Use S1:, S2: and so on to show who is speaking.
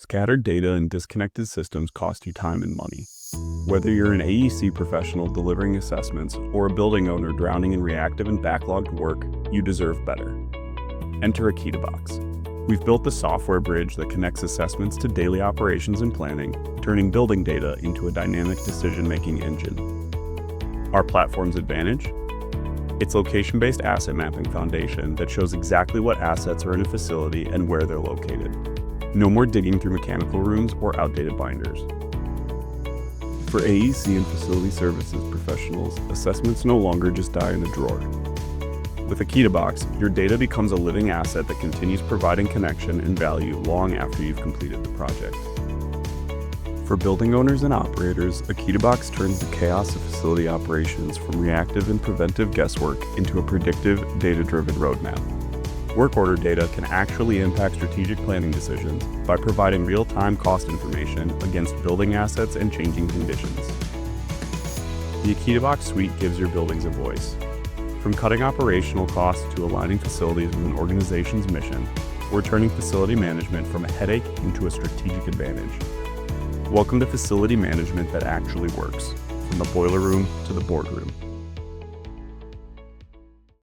S1: Scattered data and disconnected systems cost you time and money. Whether you're an AEC professional delivering assessments or a building owner drowning in reactive and backlogged work, you deserve better. Enter AkitaBox. We've built the software bridge that connects assessments to daily operations and planning, turning building data into a dynamic decision-making engine. Our platform's advantage? It's location-based asset mapping foundation that shows exactly what assets are in a facility and where they're located. No more digging through mechanical rooms or outdated binders. For AEC and facility services professionals, assessments no longer just die in a drawer. With AkitaBox, your data becomes a living asset that continues providing connection and value long after you've completed the project. For building owners and operators, AkitaBox turns the chaos of facility operations from reactive and preventive guesswork into a predictive, data-driven roadmap. Work order data can actually impact strategic planning decisions by providing real-time cost information against building assets and changing conditions. The AkitaBox suite gives your buildings a voice. From cutting operational costs to aligning facilities with an organization's mission, we're turning facility management from a headache into a strategic advantage. Welcome to facility management that actually works, from the boiler room to the boardroom.